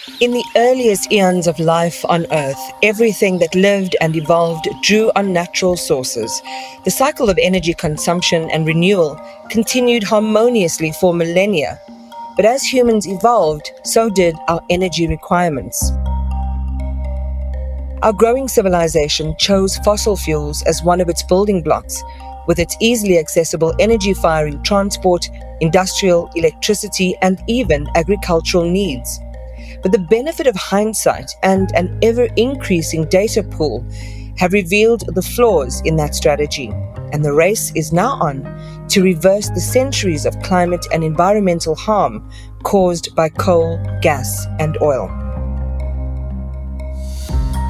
In the earliest eons of life on Earth, everything that lived and evolved drew on natural sources. The cycle of energy consumption and renewal continued harmoniously for millennia. But as humans evolved, so did our energy requirements. Our growing civilization chose fossil fuels as one of its building blocks, with its easily accessible energy firing transport, industrial, electricity, and even agricultural needs. But the benefit of hindsight and an ever-increasing data pool have revealed the flaws in that strategy, and the race is now on to reverse the centuries of climate and environmental harm caused by coal, gas, and oil.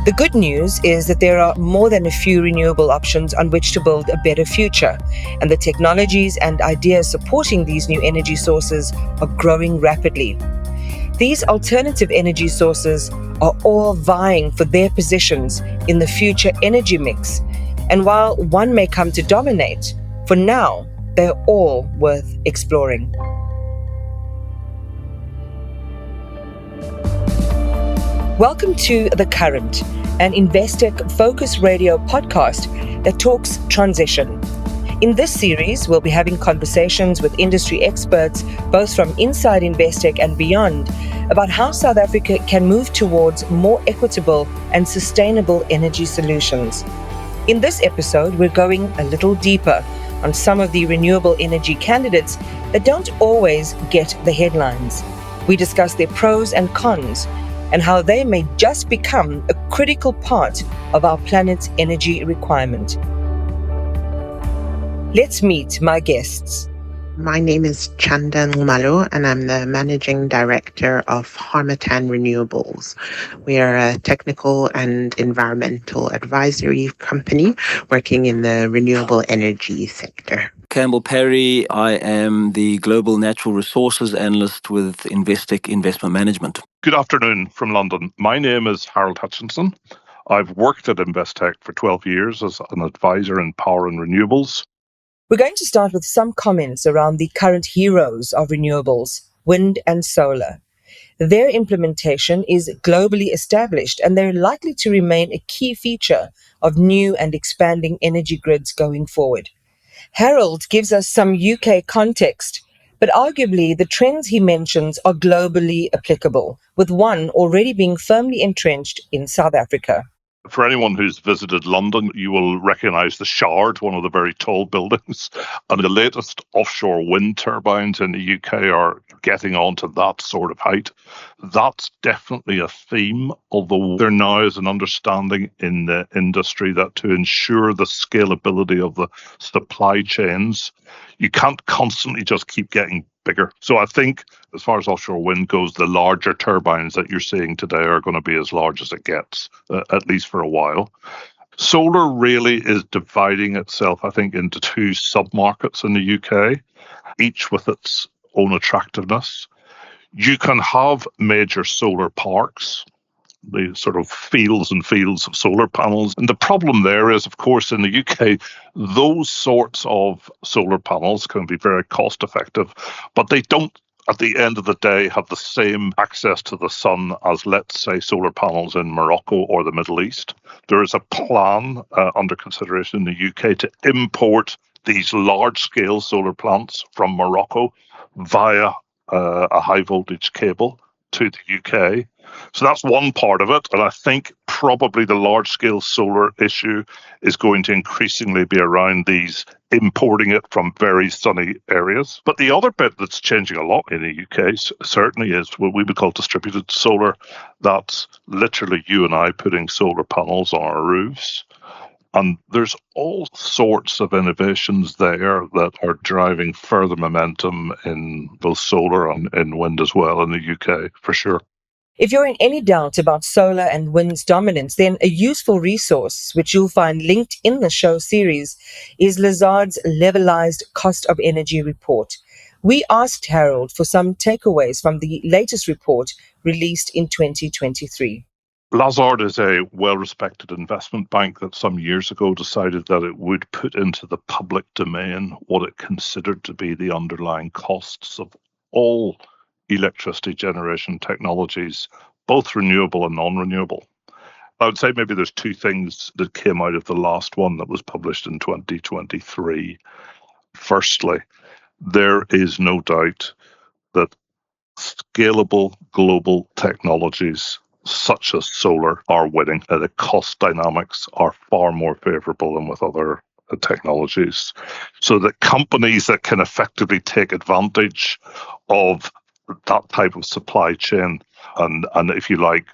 The good news is that there are more than a few renewable options on which to build a better future, and the technologies and ideas supporting these new energy sources are growing rapidly. These alternative energy sources are all vying for their positions in the future energy mix, and while one may come to dominate, for now, they're all worth exploring. Welcome to The Current, an Investec Focus Radio podcast that talks transition. In this series, we'll be having conversations with industry experts, both from inside Investec and beyond, about how South Africa can move towards more equitable and sustainable energy solutions. In this episode, we're going a little deeper on some of the renewable energy candidates that don't always get the headlines. We discuss their pros and cons, and how they may just become a critical part of our planet's energy requirement. Let's meet my guests. My name is Chanda Nxumalo, and I'm the Managing Director of Hartmattan Renewables. We are a technical and environmental advisory company working in the renewable energy sector. Campbell, Parry. I am the Global Natural Resources Analyst with Investec Investment Management. Good afternoon from London. My name is Hutchinson. I've worked at Investec for 12 years as an advisor in power and renewables. We're going to start with some comments around the current heroes of renewables, wind and solar. Their implementation is globally established, and they're likely to remain a key feature of new and expanding energy grids going forward. Harold gives us some UK context, but arguably the trends he mentions are globally applicable, with one already being firmly entrenched in South Africa. For anyone who's visited London, you will recognise the Shard, one of the very tall buildings. And the latest offshore wind turbines in the UK are getting onto that sort of height. That's definitely a theme, although there now is an understanding in the industry that to ensure the scalability of the supply chains, you can't constantly just keep getting bigger. So I think as far as offshore wind goes, the larger turbines that you're seeing today are going to be as large as it gets, at least for a while. Solar really is dividing itself, I think, into two sub-markets in the UK, each with its own attractiveness. You can have major solar parks, the sort of fields and fields of solar panels. And the problem there is, of course, in the UK, those sorts of solar panels can be very cost effective, but they don't, at the end of the day, have the same access to the sun as, let's say, solar panels in Morocco or the Middle East. There is a plan under consideration in the UK to import these large-scale solar plants from Morocco via a high-voltage cable to the UK. So that's one part of it. And I think probably the large-scale solar issue is going to increasingly be around these importing it from very sunny areas. But the other bit that's changing a lot in the UK certainly is what we would call distributed solar. That's literally you and I putting solar panels on our roofs. And there's all sorts of innovations there that are driving further momentum in both solar and in wind as well in the UK, for sure. If you're in any doubt about solar and wind's dominance, then a useful resource, which you'll find linked in the show series, is Lazard's levelized cost of energy report. We asked Harold for some takeaways from the latest report released in 2023. Lazard is a well-respected investment bank that some years ago decided that it would put into the public domain what it considered to be the underlying costs of all electricity generation technologies both renewable and non-renewable. I would say maybe there's two things that came out of the last one that was published in 2023. Firstly, there is no doubt that scalable global technologies such as solar are winning. The cost dynamics are far more favorable than with other technologies. So that companies that can effectively take advantage of that type of supply chain and if you like,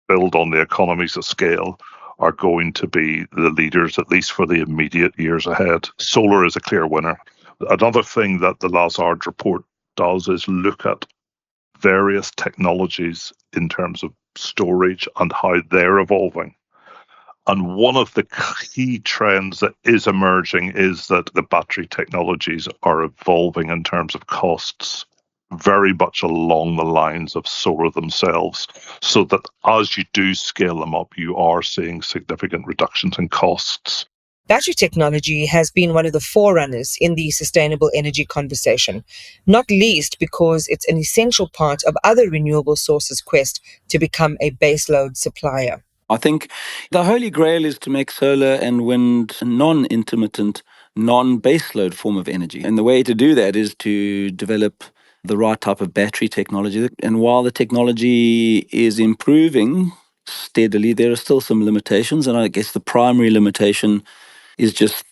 build on the economies of scale are going to be the leaders, at least for the immediate years ahead. Solar is a clear winner. Another thing that the Lazard report does is look at various technologies in terms of storage and how they're evolving. And one of the key trends that is emerging is that the battery technologies are evolving in terms of costs very much along the lines of solar themselves, so that as you do scale them up, you are seeing significant reductions in costs. Battery technology has been one of the forerunners in the sustainable energy conversation, not least because it's an essential part of other renewable sources' quest to become a baseload supplier. I think the holy grail is to make solar and wind a non-intermittent, non-baseload form of energy. And the way to do that is to develop the right type of battery technology. And while the technology is improving steadily, there are still some limitations. And I guess the primary limitation is just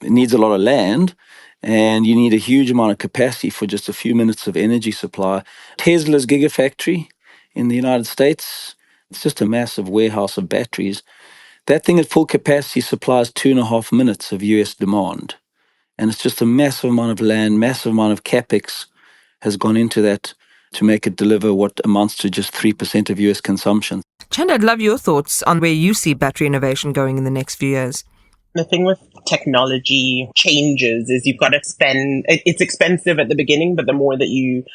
it needs a lot of land, and you need a huge amount of capacity for just a few minutes of energy supply. Tesla's Gigafactory in the United States, it's just a massive warehouse of batteries. That thing at full capacity supplies 2.5 minutes of US demand. And it's just a massive amount of land, massive amount of capex has gone into that to make it deliver what amounts to just 3% of US consumption. Chanda, I'd love your thoughts on where you see battery innovation going in the next few years. The thing with technology changes is you've got to spend, it's expensive at the beginning, but the more that you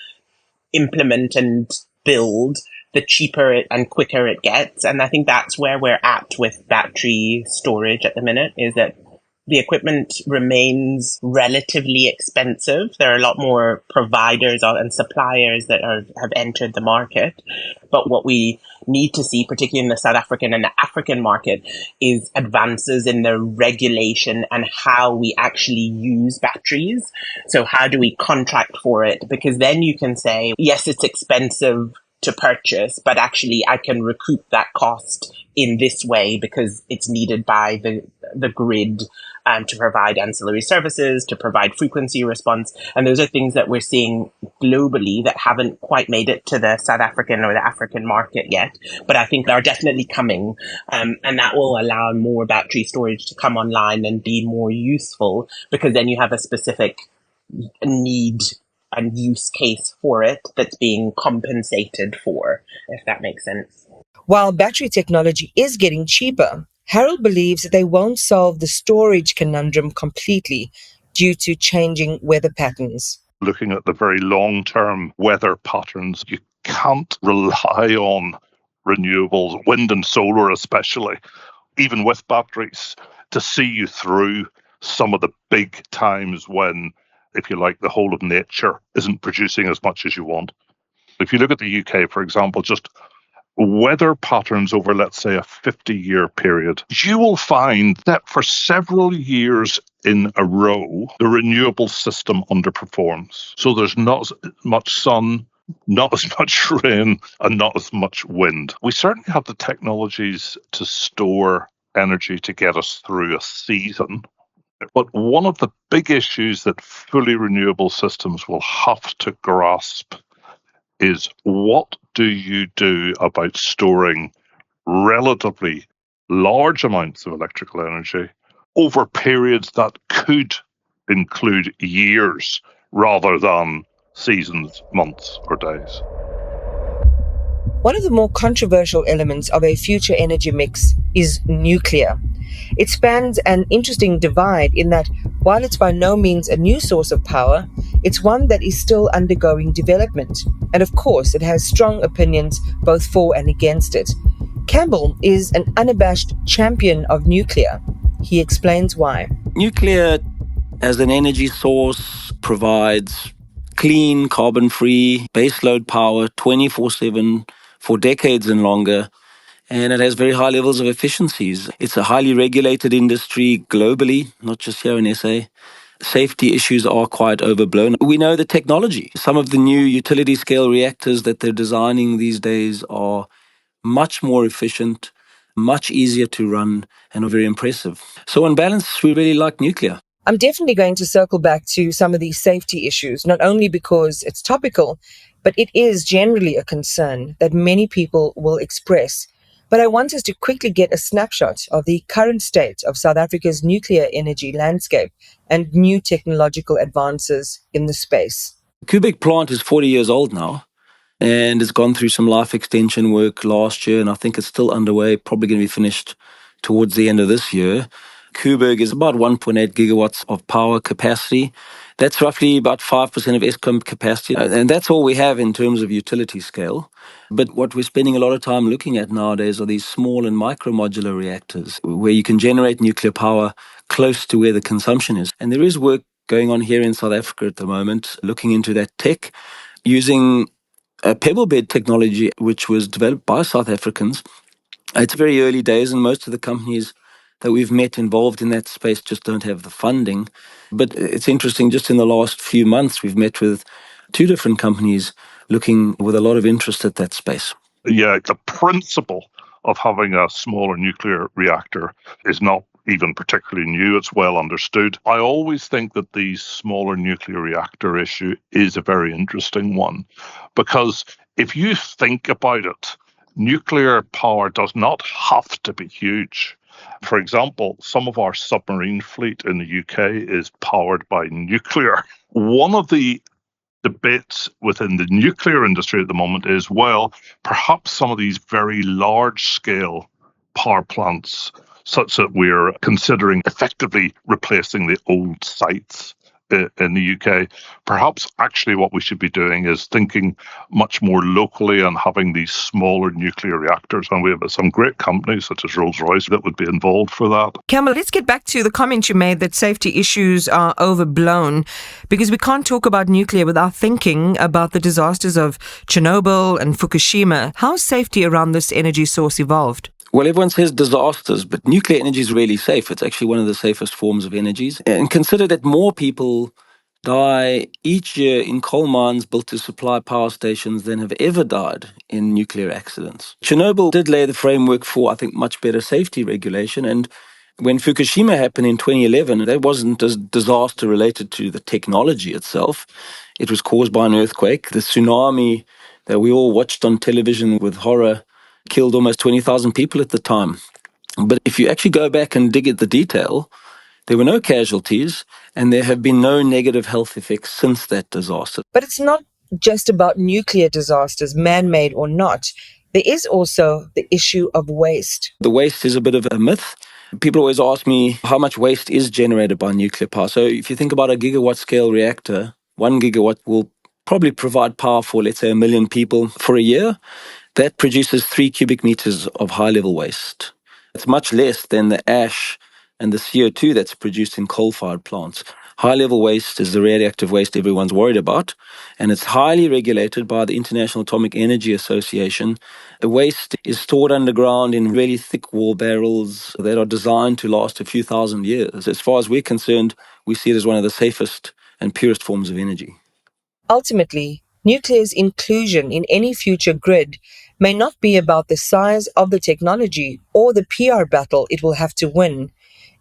implement and build, the cheaper and quicker it gets. And I think that's where we're at with battery storage at the minute, is that the equipment remains relatively expensive. There are a lot more providers and suppliers that have entered the market. But what we need to see, particularly in the South African and the African market, is advances in the regulation and how we actually use batteries. So how do we contract for it? Because then you can say, yes, it's expensive to purchase, but actually I can recoup that cost in this way because it's needed by the grid to provide ancillary services, to provide frequency response. And those are things that we're seeing globally that haven't quite made it to the South African or the African market yet, but I think are definitely coming. And that will allow more battery storage to come online and be more useful, because then you have a specific need and use case for it that's being compensated for, if that makes sense. While battery technology is getting cheaper, Harold believes that they won't solve the storage conundrum completely due to changing weather patterns. Looking at the very long-term weather patterns, you can't rely on renewables, wind and solar especially, even with batteries, to see you through some of the big times when, if you like, the whole of nature isn't producing as much as you want. If you look at the UK, for example, just weather patterns over, let's say, a 50-year period, you will find that for several years in a row, the renewable system underperforms. So there's not as much sun, not as much rain, and not as much wind. We certainly have the technologies to store energy to get us through a season. But one of the big issues that fully renewable systems will have to grasp is, what do you do about storing relatively large amounts of electrical energy over periods that could include years rather than seasons, months, or days? One of the more controversial elements of a future energy mix is nuclear. It spans an interesting divide in that, while it's by no means a new source of power, it's one that is still undergoing development. And of course, it has strong opinions both for and against it. Campbell is an unabashed champion of nuclear. He explains why. Nuclear as an energy source provides clean, carbon-free baseload power 24/7 for decades and longer, and it has very high levels of efficiencies. It's a highly regulated industry globally, not just here in SA. Safety issues are quite overblown. We know the technology. Some of the new utility scale reactors that they're designing these days are much more efficient, much easier to run, and are very impressive. So on balance, we really like nuclear. I'm definitely going to circle back to some of these safety issues, not only because it's topical, but it is generally a concern that many people will express. But I want us to quickly get a snapshot of the current state of South Africa's nuclear energy landscape and new technological advances in the space. Cubic plant is 40 years old now, and it's gone through some life extension work last year, and I think it's still underway, probably going to be finished towards the end of this year. Kuberg is about 1.8 gigawatts of power capacity. That's roughly about 5% of Eskom capacity, and that's all we have in terms of utility scale. But what we're spending a lot of time looking at nowadays are these small and micro modular reactors where you can generate nuclear power close to where the consumption is. And there is work going on here in South Africa at the moment looking into that tech using a pebble bed technology which was developed by South Africans. It's very early days, and most of the companies that we've met involved in that space just don't have the funding. But it's interesting, just in the last few months, we've met with 2 different companies looking with a lot of interest at that space. Yeah, the principle of having a smaller nuclear reactor is not even particularly new. It's well understood. I always think that the smaller nuclear reactor issue is a very interesting one, because if you think about it, nuclear power does not have to be huge. For example, some of our submarine fleet in the UK is powered by nuclear. One of the debates within the nuclear industry at the moment is, well, perhaps some of these very large scale power plants, such that we're considering effectively replacing the old sites in the UK, perhaps actually what we should be doing is thinking much more locally and having these smaller nuclear reactors. And we have some great companies such as Rolls-Royce that would be involved for that. Campbell, let's get back to the comment you made that safety issues are overblown, because we can't talk about nuclear without thinking about the disasters of Chernobyl and Fukushima. How's safety around this energy source evolved? Well, everyone says disasters, but nuclear energy is really safe. It's actually one of the safest forms of energies. And consider that more people die each year in coal mines built to supply power stations than have ever died in nuclear accidents. Chernobyl did lay the framework for, I think, much better safety regulation. And when Fukushima happened in 2011, that wasn't a disaster related to the technology itself. It was caused by an earthquake. The tsunami that we all watched on television with horror killed almost 20,000 people at the time. But if you actually go back and dig at the detail, there were no casualties and there have been no negative health effects since that disaster. But it's not just about nuclear disasters, man-made or not. There is also the issue of waste. The waste is a bit of a myth. People always ask me how much waste is generated by nuclear power. So if you think about a gigawatt scale reactor, 1 gigawatt will probably provide power for, let's say, 1 million people for a year. That produces 3 cubic meters of high-level waste. It's much less than the ash and the CO2 that's produced in coal-fired plants. High-level waste is the radioactive waste everyone's worried about, and it's highly regulated by the International Atomic Energy Association. The waste is stored underground in really thick wall barrels that are designed to last a few thousand years. As far as we're concerned, we see it as one of the safest and purest forms of energy. Ultimately, nuclear's inclusion in any future grid may not be about the size of the technology or the PR battle it will have to win.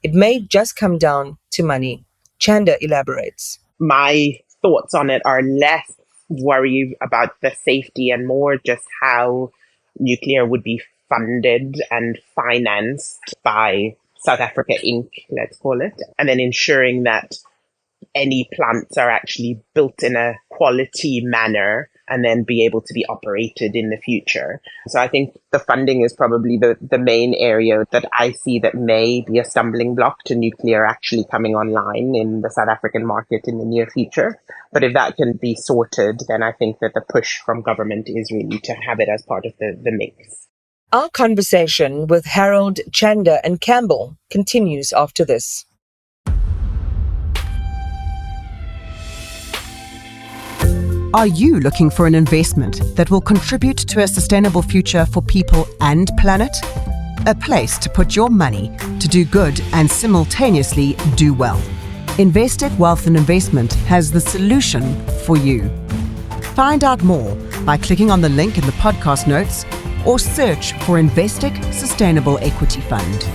It may just come down to money. Chanda elaborates. My thoughts on it are less worried about the safety and more just how nuclear would be funded and financed by South Africa Inc., let's call it, and then ensuring that any plants are actually built in a quality manner and then be able to be operated in the future. So I think the funding is probably the main area that I see that may be a stumbling block to nuclear actually coming online in the South African market in the near future. But if that can be sorted, then I think that the push from government is really to have it as part of the mix. Our conversation with Harold, Chanda and Campbell continues after this. Are you looking for an investment that will contribute to a sustainable future for people and planet? A place to put your money to do good and simultaneously do well. Investec Wealth and Investment has the solution for you. Find out more by clicking on the link in the podcast notes or search for Investec Sustainable Equity Fund.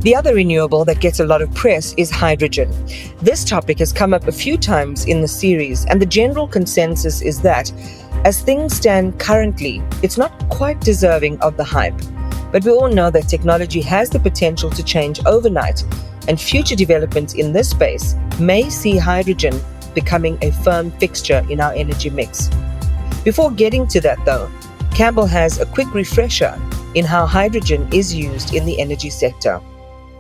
The other renewable that gets a lot of press is hydrogen. This topic has come up a few times in the series, and the general consensus is that, as things stand currently, it's not quite deserving of the hype. But we all know that technology has the potential to change overnight, and future developments in this space may see hydrogen becoming a firm fixture in our energy mix. Before getting to that though, Campbell has a quick refresher in how hydrogen is used in the energy sector.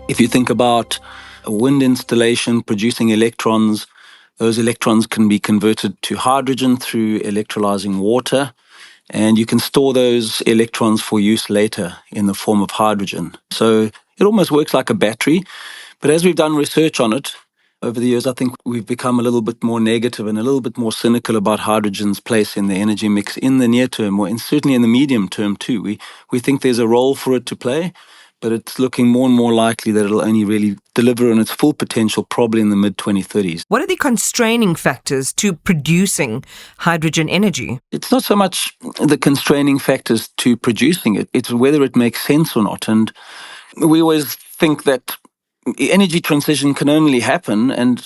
If you think about a wind installation producing electrons, those electrons can be converted to hydrogen through electrolyzing water, and you can store those electrons for use later in the form of hydrogen. So it almost works like a battery, but as we've done research on it over the years, I think we've become a little bit more negative and a little bit more cynical about hydrogen's place in the energy mix in the near term, and certainly in the medium term too. We think there's a role for it to play, but it's looking more and more likely that it'll only really deliver on its full potential probably in the mid-2030s. What are the constraining factors to producing hydrogen energy? It's not so much the constraining factors to producing it, it's whether it makes sense or not. And we always think that energy transition can only happen, and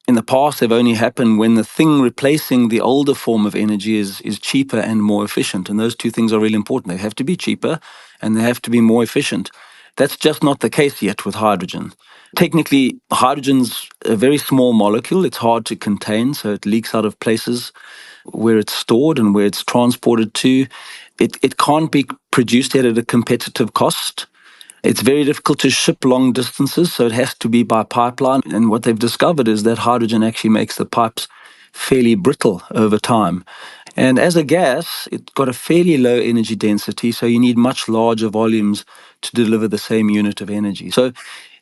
in the past they've only happened when the thing replacing the older form of energy is cheaper and more efficient. And those two things are really important. They have to be cheaper and they have to be more efficient. That's just not the case yet with hydrogen. Technically, hydrogen's a very small molecule. It's hard to contain, so it leaks out of places where it's stored and where it's transported to. It can't be produced yet at a competitive cost. It's very difficult to ship long distances, so it has to be by pipeline. And what they've discovered is that hydrogen actually makes the pipes fairly brittle over time. And as a gas, it's got a fairly low energy density, so you need much larger volumes to deliver the same unit of energy. So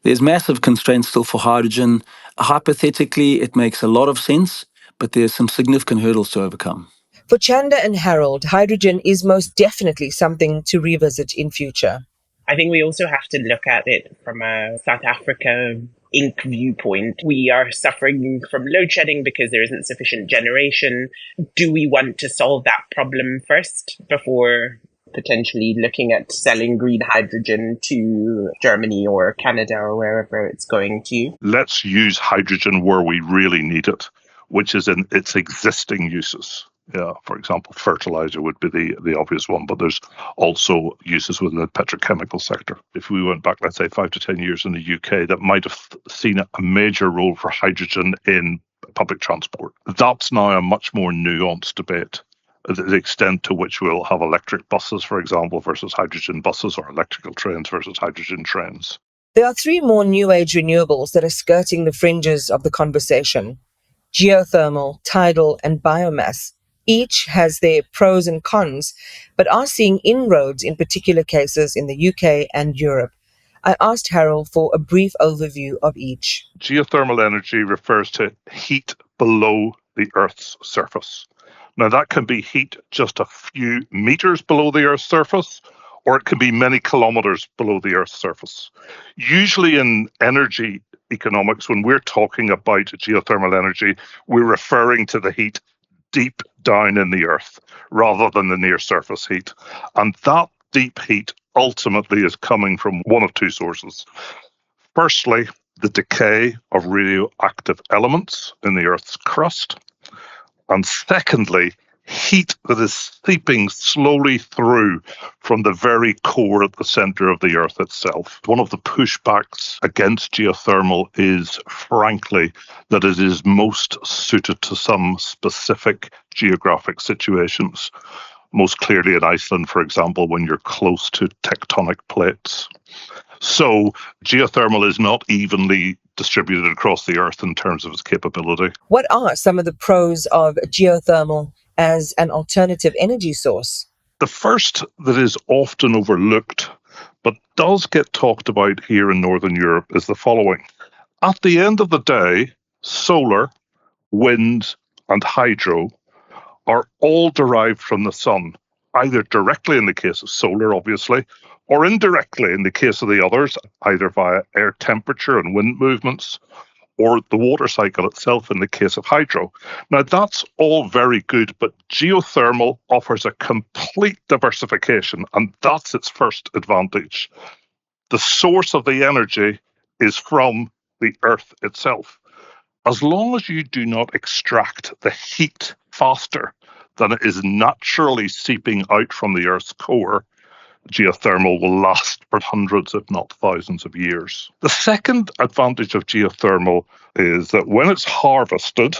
there's massive constraints still for hydrogen. Hypothetically, it makes a lot of sense, but there's some significant hurdles to overcome. For Chanda and Harold, hydrogen is most definitely something to revisit in future. I think we also have to look at it from a South Africa Inc. viewpoint. We are suffering from load shedding because there isn't sufficient generation. Do we want to solve that problem first before potentially looking at selling green hydrogen to Germany or Canada or wherever it's going to? Let's use hydrogen where we really need it, which is in its existing uses. Yeah, for example, fertilizer would be the obvious one, but there's also uses within the petrochemical sector. If we went back, let's say, 5 to 10 years in the UK, that might have seen a major role for hydrogen in public transport. That's now a much more nuanced debate. The extent to which we'll have electric buses, for example, versus hydrogen buses, or electrical trains versus hydrogen trains. There are three more new age renewables that are skirting the fringes of the conversation: geothermal, tidal, and biomass. Each has their pros and cons, but are seeing inroads in particular cases in the UK and Europe. I asked Harold for a brief overview of each. Geothermal energy refers to heat below the Earth's surface. Now, that can be heat just a few meters below the Earth's surface, or it can be many kilometers below the Earth's surface. Usually in energy economics, when we're talking about geothermal energy, we're referring to the heat deep down in the earth rather than the near surface heat. And that deep heat ultimately is coming from one of two sources. Firstly, the decay of radioactive elements in the Earth's crust. And secondly, heat that is seeping slowly through from the very core at the centre of the Earth itself. One of the pushbacks against geothermal is, frankly, that it is most suited to some specific geographic situations. Most clearly in Iceland, for example, when you're close to tectonic plates. So geothermal is not evenly distributed across the Earth in terms of its capability. What are some of the pros of geothermal as an alternative energy source? The first that is often overlooked but does get talked about here in Northern Europe is the following. At the end of the day, solar, wind and hydro are all derived from the sun, either directly in the case of solar, obviously, or indirectly in the case of the others, either via air temperature and wind movements, or the water cycle itself in the case of hydro. Now, that's all very good, but geothermal offers a complete diversification, and that's its first advantage. The source of the energy is from the earth itself. As long as you do not extract the heat faster than it is naturally seeping out from the Earth's core, geothermal will last for hundreds, if not thousands of years. The second advantage of geothermal is that when it's harvested,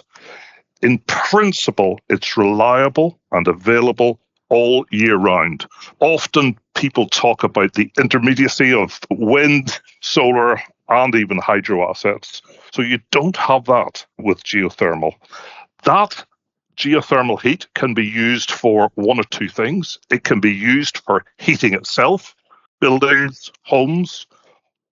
in principle, it's reliable and available all year round. Often people talk about the intermediacy of wind, solar, and even hydro assets. So you don't have that with geothermal. That geothermal heat can be used for one of two things. It can be used for heating itself, buildings, homes,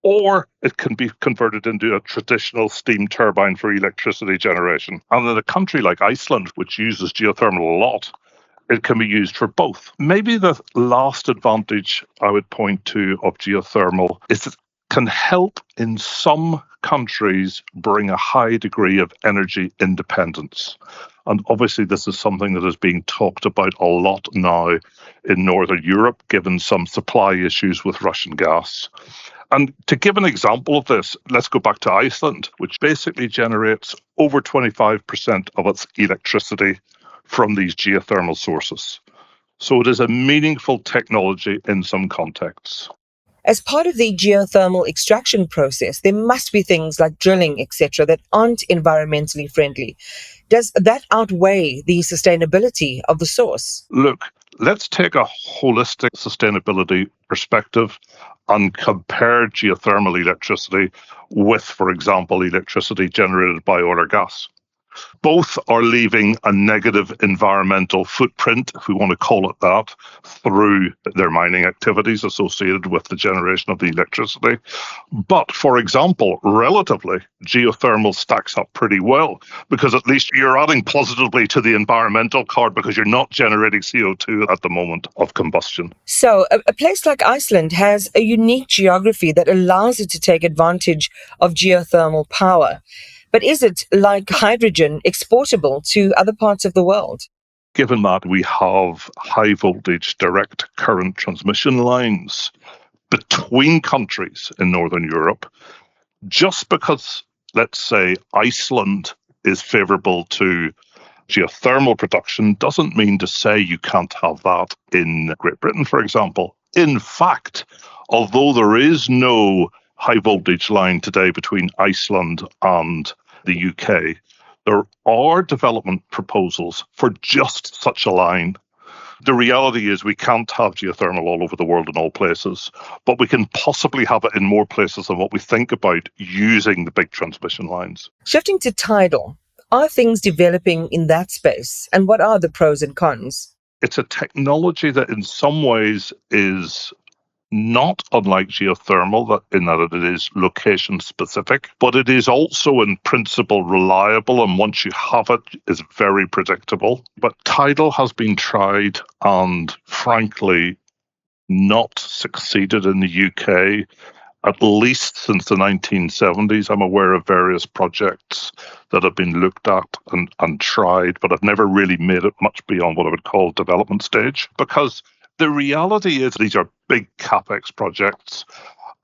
or it can be converted into a traditional steam turbine for electricity generation. And in a country like Iceland, which uses geothermal a lot, it can be used for both. Maybe the last advantage I would point to of geothermal is that it can help in some countries bring a high degree of energy independence. And obviously this is something that is being talked about a lot now in Northern Europe, given some supply issues with Russian gas. And to give an example of this, let's go back to Iceland, which basically generates over 25% of its electricity from these geothermal sources. So it is a meaningful technology in some contexts. As part of the geothermal extraction process, there must be things like drilling, etc., that aren't environmentally friendly. Does that outweigh the sustainability of the source? Look, let's take a holistic sustainability perspective and compare geothermal electricity with, for example, electricity generated by oil or gas. Both are leaving a negative environmental footprint, if we want to call it that, through their mining activities associated with the generation of the electricity. But, for example, relatively, geothermal stacks up pretty well because at least you're adding positively to the environmental card because you're not generating CO2 at the moment of combustion. So, a place like Iceland has a unique geography that allows it to take advantage of geothermal power. But is it, like hydrogen, exportable to other parts of the world? Given that we have high voltage direct current transmission lines between countries in Northern Europe, just because, let's say, Iceland is favourable to geothermal production doesn't mean to say you can't have that in Great Britain, for example. In fact, although there is no high voltage line today between Iceland and the UK, there are development proposals for just such a line. The reality is we can't have geothermal all over the world in all places, but we can possibly have it in more places than what we think about using the big transmission lines. Shifting to Tidal, are things developing in that space, and what are the pros and cons? It's a technology that in some ways is not unlike geothermal in that it is location specific, but it is also in principle reliable, and once you have it, is very predictable. But Tidal has been tried and frankly not succeeded in the UK, at least since the 1970s. I'm aware of various projects that have been looked at and tried, but have never really made it much beyond what I would call development stage, because the reality is these are big capex projects.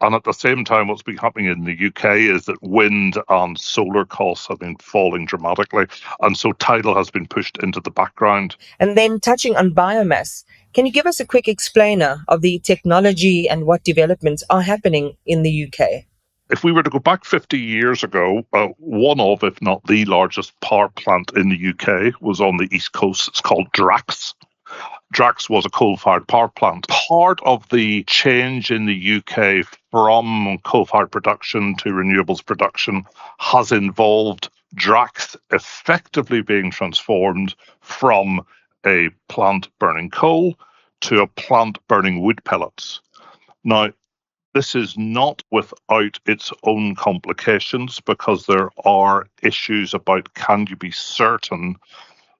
And at the same time, what's been happening in the UK is that wind and solar costs have been falling dramatically. And so Tidal has been pushed into the background. And then touching on biomass, can you give us a quick explainer of the technology and what developments are happening in the UK? If we were to go back 50 years ago, one of, if not the largest power plant in the UK was on the East Coast. It's called Drax. Drax was a coal-fired power plant. Part of the change in the UK from coal-fired production to renewables production has involved Drax effectively being transformed from a plant burning coal to a plant burning wood pellets. Now, This is not without its own complications, because there are issues about, can you be certain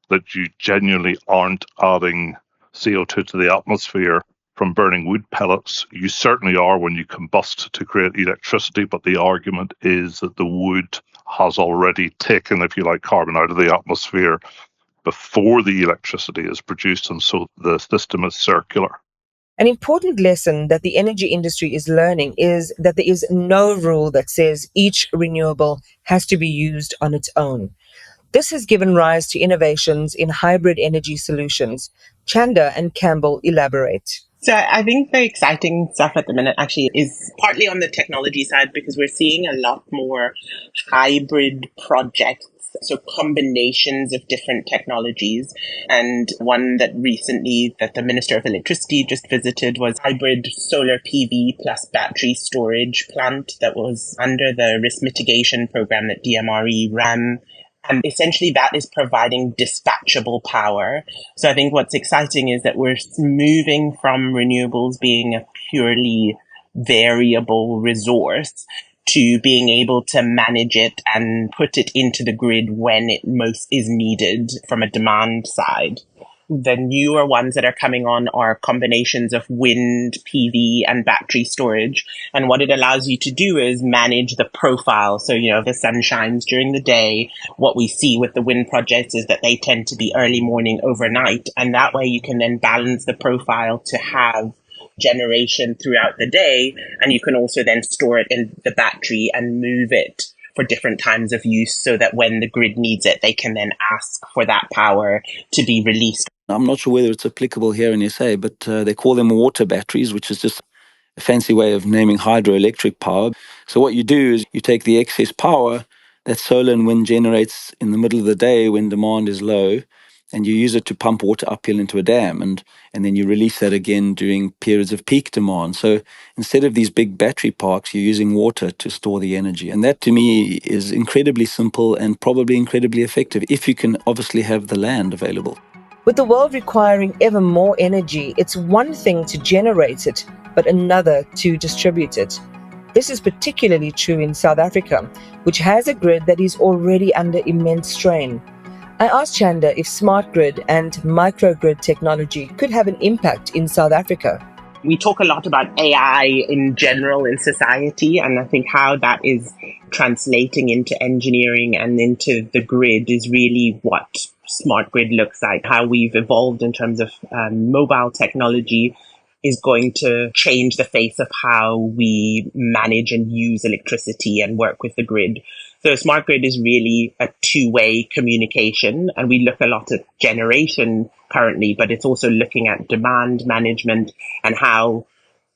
that you genuinely aren't adding CO2 to the atmosphere from burning wood pellets? You certainly are when you combust to create electricity, but the argument is that the wood has already taken, if you like, carbon out of the atmosphere before the electricity is produced, and so the system is circular. An important lesson that the energy industry is learning is that there is no rule that says each renewable has to be used on its own. This has given rise to innovations in hybrid energy solutions. Chanda and Campbell elaborate. So I think the exciting stuff at the minute actually is partly on the technology side, because we're seeing a lot more hybrid projects. So combinations of different technologies. And one that recently that the Minister of Electricity just visited was hybrid solar PV plus battery storage plant that was under the risk mitigation program that DMRE ran. And essentially that is providing dispatchable power. So I think what's exciting is that we're moving from renewables being a purely variable resource to being able to manage it and put it into the grid when it most is needed from a demand side. The newer ones that are coming on are combinations of wind, PV, and battery storage. And what it allows you to do is manage the profile. So, the sun shines during the day. What we see with the wind projects is that they tend to be early morning, overnight. And that way you can then balance the profile to have generation throughout the day. And you can also then store it in the battery and move it for different times of use, so that when the grid needs it, they can then ask for that power to be released. I'm not sure whether it's applicable here in SA, but they call them water batteries, which is just a fancy way of naming hydroelectric power. So what you do is you take the excess power that solar and wind generates in the middle of the day when demand is low, and you use it to pump water uphill into a dam, and then you release that again during periods of peak demand. So instead of these big battery parks, you're using water to store the energy. And that to me is incredibly simple and probably incredibly effective, if you can obviously have the land available. With the world requiring ever more energy, it's one thing to generate it, but another to distribute it. This is particularly true in South Africa, which has a grid that is already under immense strain. I asked Chanda if smart grid and microgrid technology could have an impact in South Africa. We talk a lot about AI in general in society, and I think how that is translating into engineering and into the grid is really what smart grid looks like. How we've evolved in terms of mobile technology is going to change the face of how we manage and use electricity and work with the grid. So smart grid is really a two-way communication, and we look a lot at generation currently, but it's also looking at demand management and how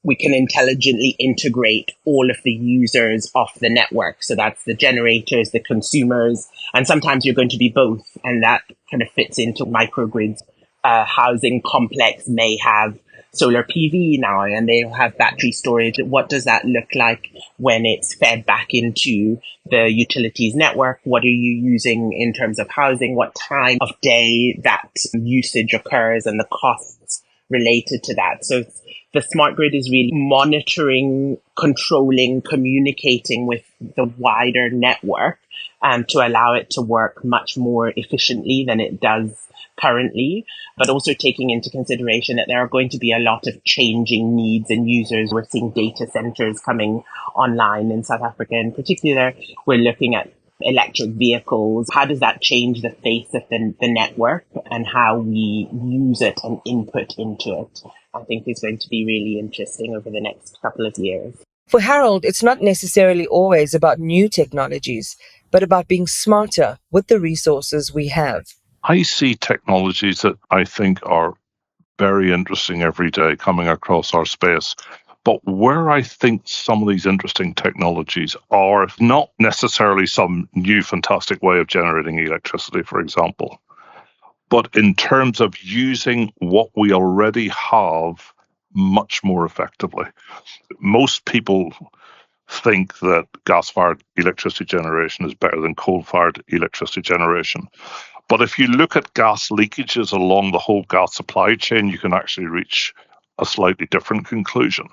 we can intelligently integrate all of the users of the network. So that's the generators, the consumers, and sometimes you're going to be both. And that kind of fits into microgrids. A housing complex may have solar PV now, and they'll have battery storage. What does that look like when it's fed back into the utilities network? What are you using in terms of housing? What time of day that usage occurs and the costs related to that? So the smart grid is really monitoring, controlling, communicating with the wider network to allow it to work much more efficiently than it does currently, but also taking into consideration that there are going to be a lot of changing needs and users. We're seeing data centers coming online in South Africa in particular. We're looking at electric vehicles. How does that change the face of the network and how we use it and input into it? I think is going to be really interesting over the next couple of years. For Harold, it's not necessarily always about new technologies, but about being smarter with the resources we have. I see technologies that I think are very interesting every day coming across our space. But where I think some of these interesting technologies are not necessarily some new fantastic way of generating electricity, for example, but in terms of using what we already have much more effectively. Most people think that gas-fired electricity generation is better than coal-fired electricity generation. But if you look at gas leakages along the whole gas supply chain, you can actually reach a slightly different conclusion.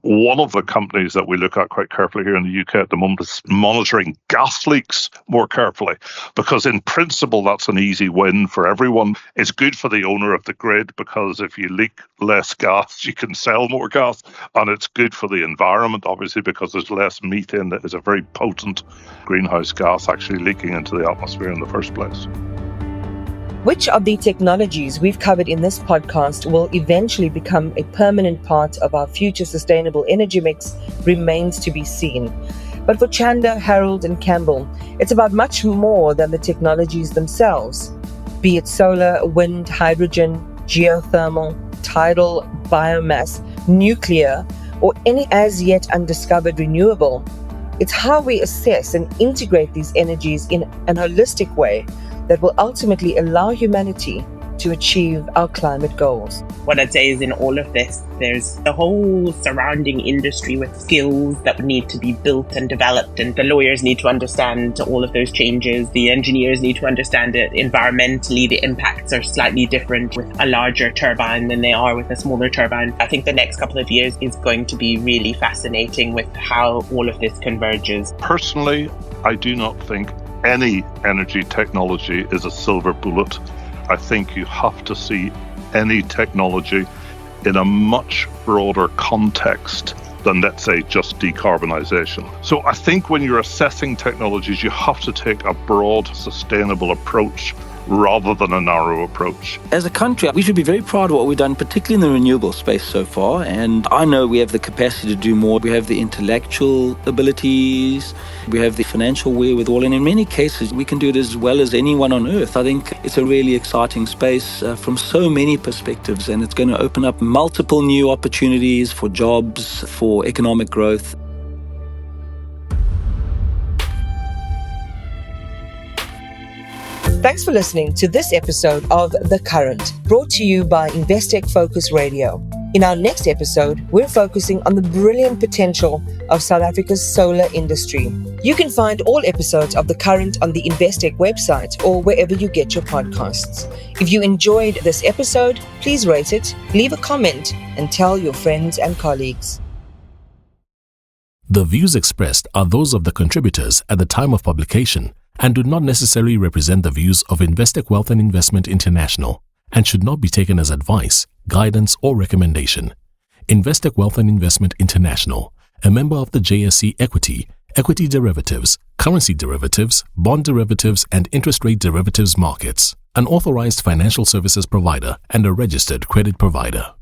One of the companies that we look at quite carefully here in the UK at the moment is monitoring gas leaks more carefully, because in principle that's an easy win for everyone. It's good for the owner of the grid, because if you leak less gas you can sell more gas, and it's good for the environment obviously because there's less methane, that is a very potent greenhouse gas actually leaking into the atmosphere in the first place. Which of the technologies we've covered in this podcast will eventually become a permanent part of our future sustainable energy mix remains to be seen. But for Chanda, Harold and Campbell, it's about much more than the technologies themselves. Be it solar, wind, hydrogen, geothermal, tidal, biomass, nuclear, or any as yet undiscovered renewable. It's how we assess and integrate these energies in an holistic way that will ultimately allow humanity to achieve our climate goals. What I'd say is in all of this, there's the whole surrounding industry with skills that need to be built and developed, and the lawyers need to understand all of those changes. The engineers need to understand it. Environmentally, the impacts are slightly different with a larger turbine than they are with a smaller turbine. I think the next couple of years is going to be really fascinating with how all of this converges. Personally, I do not think any energy technology is a silver bullet. I think you have to see any technology in a much broader context than, let's say, just decarbonisation. So I think when you're assessing technologies, you have to take a broad, sustainable approach rather than a narrow approach. As a country, we should be very proud of what we've done, particularly in the renewable space so far. And I know we have the capacity to do more. We have the intellectual abilities, we have the financial wherewithal, and in many cases, we can do it as well as anyone on earth. I think it's a really exciting space from so many perspectives, and it's going to open up multiple new opportunities for jobs, for economic growth. Thanks for listening to this episode of The Current, brought to you by Investec Focus Radio. In our next episode, we're focusing on the brilliant potential of South Africa's solar industry. You can find all episodes of The Current on the Investec website or wherever you get your podcasts. If you enjoyed this episode, please rate it, leave a comment, and tell your friends and colleagues. The views expressed are those of the contributors at the time of publication and do not necessarily represent the views of Investec Wealth and Investment International and should not be taken as advice, guidance, or recommendation. Investec Wealth and Investment International, a member of the JSE Equity, Equity Derivatives, Currency Derivatives, Bond Derivatives, and Interest Rate Derivatives markets, an authorized financial services provider and a registered credit provider.